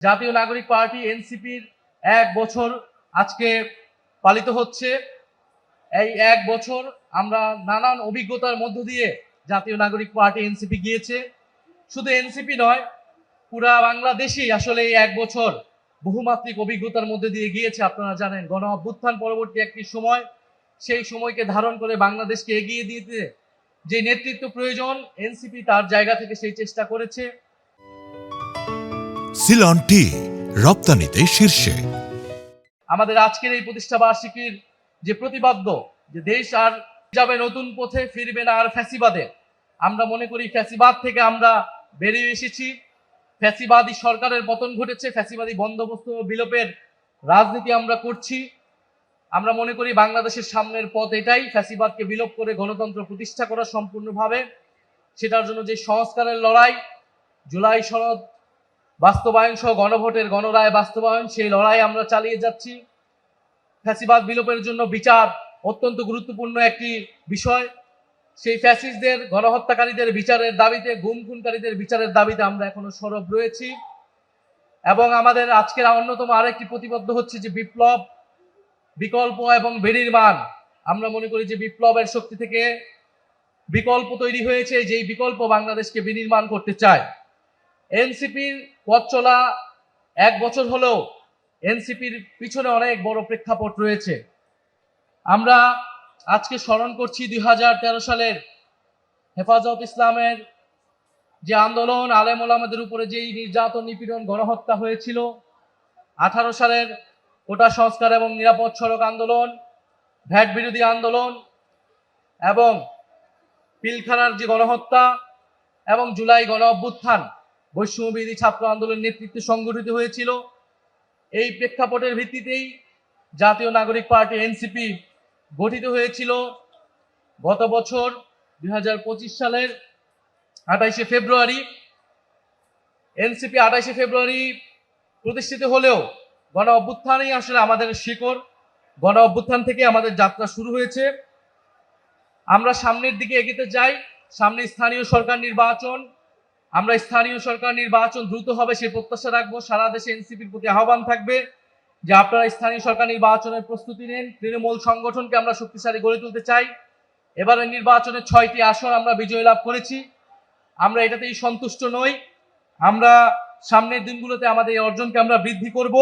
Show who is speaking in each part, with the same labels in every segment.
Speaker 1: জাতীয় নাগরিক পার্টি এনসিপির 1 বছর আজকে পালিত হচ্ছে। এই 1 বছর আমরা নানান অভিজ্ঞতার মধ্য দিয়ে জাতীয় নাগরিক পার্টি এনসিপি গিয়েছে। শুধু এনসিপি নয়, পুরা বাংলাদেশেই আসলে এই 1 বছর বহুমাত্রিক অভিজ্ঞতার মধ্যে দিয়ে গিয়েছে। আপনারা জানেন, গণ অভ্যুত্থান পরবর্তী একটি সময়, সেই সময়কে ধারণ করে বাংলাদেশকে এগিয়ে দিতে যে নেতৃত্ব প্রয়োজন, এনসিপি তার জায়গা থেকে সেই চেষ্টা করেছে।
Speaker 2: সিলন টি রপ্তানিতে শীর্ষে।
Speaker 1: আমাদের আজকের এই প্রতিষ্ঠা বার্ষিকীর যে প্রতিপাদ্য, যে দেশ আর যাবে নতুন পথে, ফিরবে না আর ফ্যাসিবাদে। আমরা মনে করি ফ্যাসিবাদ থেকে আমরা বেরিয়ে এসেছি। ফ্যাসিবাদী সরকারের পতন ঘটেছে, ফ্যাসিবাদী বন্দোবস্ত বিলোপের রাজনীতি আমরা করছি। আমরা মনে করি বাংলাদেশের সামনের পথ এটাই, ফ্যাসিবাদকে বিলোপ করে গণতন্ত্র প্রতিষ্ঠা করা সম্পূর্ণভাবে। সেটার জন্য যে সংস্কারের লড়াই, জুলাই সনদ বাস্তবায়ন সহ গণভোটের গণরায় বাস্তবায়ন, সেই লড়াই আমরা চালিয়ে যাচ্ছি। ফ্যাসিবাদ বিলোপের জন্য বিচার অত্যন্ত গুরুত্বপূর্ণ একটি বিষয়। সেই ফ্যাসিস্টদের, গণহত্যাকারীদের বিচারের দাবিতে, গুম খুনকারীদের বিচারের দাবিতে আমরা এখনো সরব রয়েছি। এবং আমাদের আজকের অন্যতম আরেকটি প্রতিবদ্ধ হচ্ছে যে বিপ্লব, বিকল্প এবং বিনির্মাণ। আমরা মনে করি যে বিপ্লবের শক্তি থেকে বিকল্প তৈরি হয়েছে, যেই বিকল্প বাংলাদেশকে বিনির্মাণ করতে চায়। এনসিপির পথ চলা 1 বছর হলেও এনসিপির পিছনে অনেক বড় প্রেক্ষাপট রয়েছে। আমরা আজকে স্মরণ করছি 2013 সালের হেফাজত ইসলামের যে আন্দোলন, আলেম ওলামাদের উপরে যেই নির্যাতন, নিপীড়ন, গণহত্যা হয়েছিল। 18 সালের কোটা সংস্কার এবং নিরাপদ সড়ক আন্দোলন, ভ্যাট বিরোধী আন্দোলন এবং পিলখানার যে গণহত্যা এবং জুলাই গণ অভ্যুত্থান, বৈষম্যবিরোধী ছাত্র আন্দোলনের নেতৃত্বে সংগঠিত হয়েছিল। এই প্রেক্ষাপটের ভিত্তিতেই জাতীয় নাগরিক পার্টি এনসিপি গঠিত হয়েছিল। গত বছর 2025 সালের 28শে ফেব্রুয়ারি এনসিপি 28শে ফেব্রুয়ারি প্রতিষ্ঠিত হলেও গণ অভ্যুত্থানই আসলে আমাদের শিকড়। গণ অভ্যুত্থান থেকে আমাদের যাত্রা শুরু হয়েছে। আমরা সামনের দিকে এগিয়ে যাই। সামনে স্থানীয় সরকার নির্বাচন। আমরা স্থানীয় সরকার নির্বাচন দ্রুত হবে সেই প্রত্যাশা রাখবো। সারা দেশে এনসিপির প্রতি আহ্বান থাকবে যে আপনারা স্থানীয় সরকার নির্বাচনের প্রস্তুতি নেন। তৃণমূল সংগঠনকে আমরা শক্তিশালী গড়ে তুলতে চাই। এবারের নির্বাচনে 6টি আসন আমরা বিজয় লাভ করেছি। আমরা এটাতেই সন্তুষ্ট নই। আমরা সামনের দিনগুলোতে আমাদের এই অর্জনকে আমরা বৃদ্ধি করব।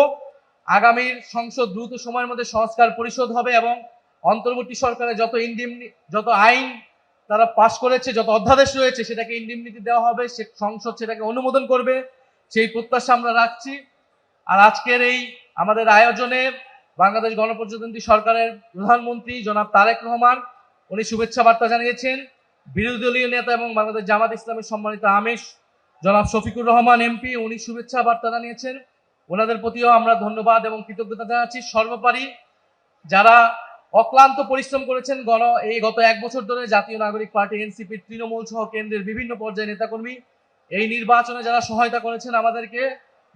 Speaker 1: আগামীর সংসদ দ্রুত সময়ের মধ্যে সংস্কার পরিষদ হবে এবং অন্তর্বর্তী সরকারের যত আইন তারা পাশ করেছে, যত অধ্যাদেশ রয়েছে, সেটাকে ইন্ডিমনিটি দেওয়া হবে, সে সংসদ সেটাকে অনুমোদন করবে, সেই প্রত্যাশা আমরা রাখছি। আর আজকের এই আমাদের আয়োজনে বাংলাদেশ গণপ্রজাতন্ত্রী সরকারের প্রধানমন্ত্রী জনাব তারেক রহমান, উনি শুভেচ্ছা বার্তা জানিয়েছেন। বিরোধী দলীয় নেতা এবং বাংলাদেশ জামাত ইসলামের সম্মানিত আমির জনাব শফিকুর রহমান এমপি, উনি শুভেচ্ছা বার্তা জানিয়েছেন। ওনাদের প্রতিও আমরা ধন্যবাদ এবং কৃতজ্ঞতা জানাচ্ছি। সর্বোপরি যারা অক্লান্ত পরিশ্রম করেছেন এই গত 1 বছর ধরে, জাতীয় নাগরিক পার্টি এনসিপির তৃণমূল সহ কেন্দ্রের বিভিন্ন পর্যায়ে নেতাকর্মী, এই নির্বাচনে যারা সহায়তা করেছেন আমাদেরকে,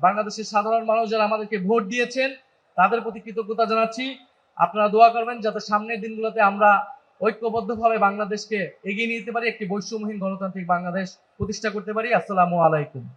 Speaker 1: বাংলাদেশের সাধারণ মানুষ যারা আমাদেরকে ভোট দিয়েছেন, তাদের প্রতি কৃতজ্ঞতা জানাচ্ছি। আপনারা দোয়া করবেন যাতে সামনের দিনগুলোতে আমরা ঐক্যবদ্ধভাবে বাংলাদেশকে এগিয়ে নিয়ে যেতে পারি, একটি বৈষম্যহীন গণতান্ত্রিক বাংলাদেশ প্রতিষ্ঠা করতে পারি। আসসালামু আলাইকুম।